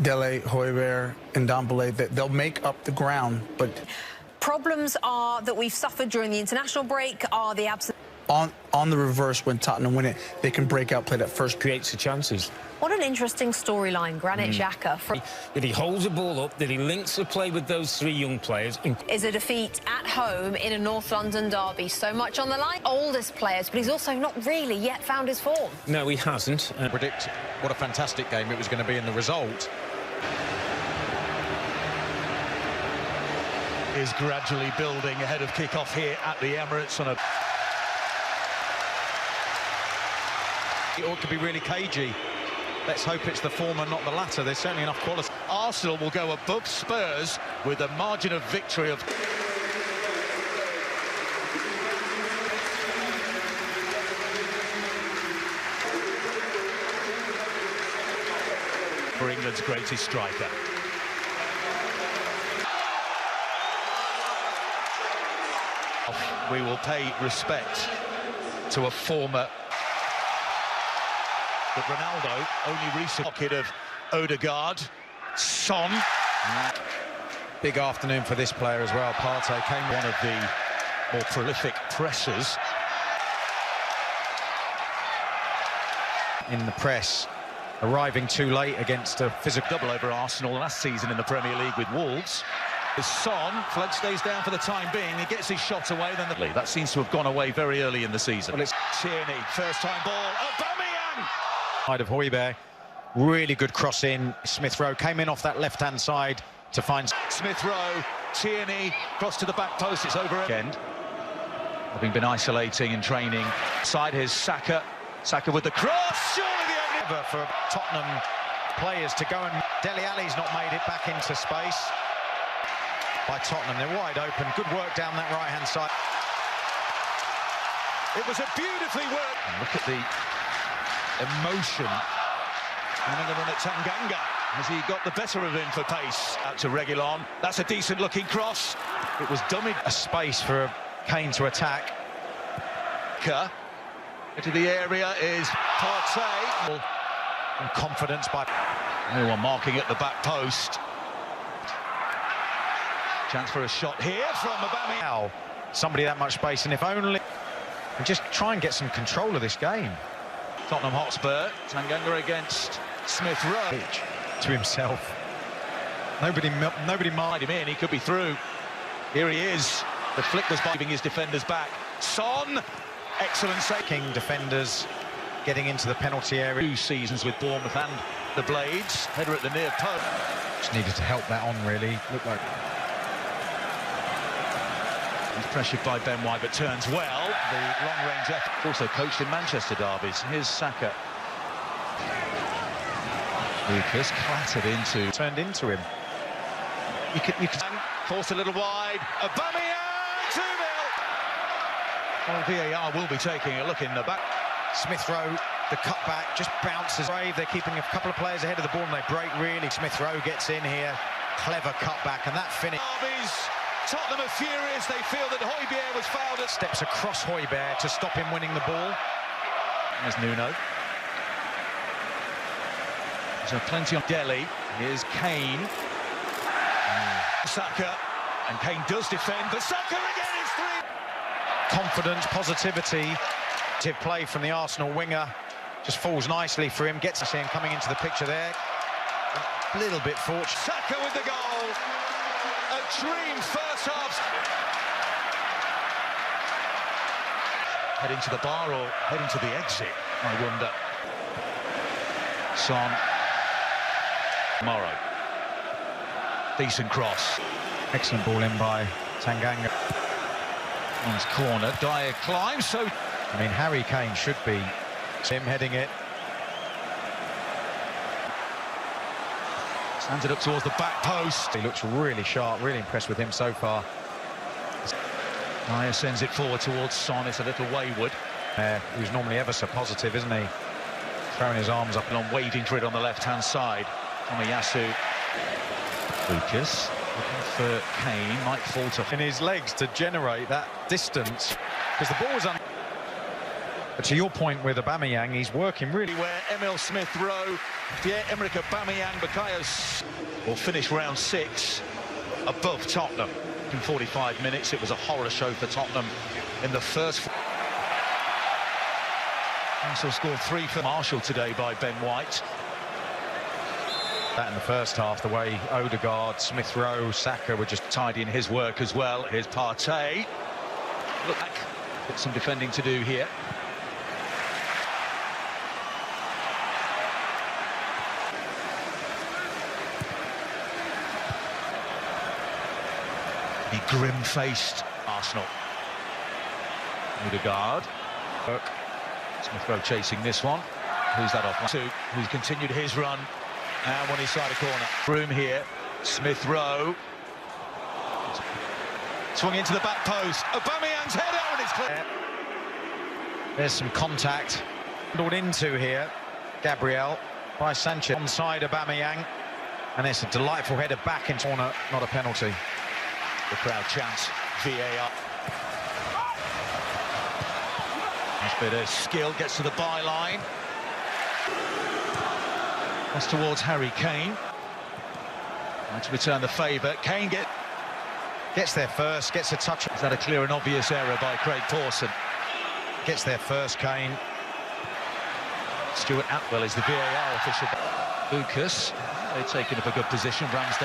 Dele, Højbjerg, and Dembele, that they'll make up the ground, but problems are that we've suffered during the international break are the absence. On the reverse, when Tottenham win it, they can break out, play that first, creates the chances. What an interesting storyline, Granit Xhaka. That he holds the ball up, that he links the play with those three young players. Is a defeat at home in a North London derby. So much on the line. Oldest players, but he's also not really yet found his form. No, he hasn't. Predict what a fantastic game it was going to be in the result. Is gradually building ahead of kick-off here at the Emirates on a... It ought to be really cagey. Let's hope it's the former, not the latter. There's certainly enough quality. Arsenal will go above Spurs with a margin of victory of... for England's greatest striker. We will pay respect to a former... But Ronaldo only recent pocket of Odegaard, Son. Big afternoon for this player as well. Partey came One of the more prolific pressers. in the press, arriving too late against a physical... Double over Arsenal last season in the Premier League with Wolves. Son, Flood stays down for the time being. He gets his shot away, then the... That seems to have gone away very early in the season. Well, it's Tierney, first-time ball. Aubameyang! Side of Højbjerg, really good cross in. Smith Rowe came in off that left-hand side to find Smith Rowe, Tierney, cross to the back post. It's over again. Having been isolating and training. Side here's Saka. Saka with the cross. Surely the only... for Tottenham players to go, and Dele Alli's not made it back into space by Tottenham. They're wide open. Good work down that right-hand side. It was a beautifully worked... Look at the emotion. Another run at Tanganga as he got the better of him for pace. Out to Reguilon. That's a decent-looking cross. It was dummied. A space for Kane to attack. Into the area is Partey. And confidence by... No one marking at the back post. Chance for a shot here from Aubameyang. Now, somebody that much space, and if only... And just try and get some control of this game. Tottenham Hotspur. Tanganga against Smith Rowe. To himself. Nobody Mind him in, he could be through. Here he is. The flick was driving his defenders back. Son, excellent save. King defenders getting into the penalty area. 2 seasons with Bournemouth and the Blades. Header at the near post. Just needed to help that on, really. Looked like... He's pressured by Ben White, but turns well. The long-range effort. Also coached in Manchester derbies. Here's Saka. Lucas clattered into... Turned into him. You could force a little wide. Aubameyang, 2-0. Well, VAR will be taking a look in the back. Smith Rowe, the cutback, just bounces. They're keeping a couple of players ahead of the ball, and they break really. Smith Rowe gets in here. Clever cutback, and that finish. Tottenham are furious. They feel that Højbjerg was fouled. Steps across Højbjerg to stop him winning the ball. There's Nuno. There's plenty on Dele. Here's Kane. Saka. And Kane does defend, but Saka again is 3. Confidence, positivity. Play from the Arsenal winger. Just falls nicely for him. Gets to see him coming into the picture there. A little bit fortunate. Saka with the goal. A dream first half. Heading to the bar or heading to the exit, I wonder. Son. Morrow. Decent cross. Excellent ball in by Tanganga. One's corner. Dyer climbs, so... I mean, Harry Kane should be him heading it. Stands it up towards the back post. He looks really sharp, really impressed with him so far. Dyer sends it forward towards Son. It's a little wayward. Who's normally ever so positive, isn't he? Throwing his arms up and on, waiting for it on the left-hand side. Tomiyasu. Lucas looking for Kane, might falter. In his legs to generate that distance, because the ball was on. But to your point with Aubameyang, he's working really well. Where Emil Smith-Rowe, Pierre-Emerick Aubameyang, Bukayo will finish round 6 above Tottenham. In 45 minutes, it was a horror show for Tottenham in the first. Arsenal scored 3 for Marshall today by Ben White. That in the first half, the way Odegaard, Smith-Rowe, Saka were just tidying his work as well. Here's Partey. Look back, got some defending to do here. Be grim-faced Arsenal. Odegaard. Smith-Rowe chasing this one. Who's that off? Who's continued his run. And one inside a corner. Room here. Smith-Rowe. Swung into the back post. Aubameyang's header and it's clear. There's some contact. Handled into here. Gabriel by Sanchez. Onside Aubameyang. And it's a delightful header back into corner. Not a penalty. The crowd chants VAR. Nice bit of skill, gets to the byline. That's towards Harry Kane. Trying to return the favour. Kane Gets there first, gets a touch. Is that a clear and obvious error by Craig Pawson? Gets there first, Kane. Stuart Atwell is the VAR official. Lucas, they're taking up a good position. Ramsdale.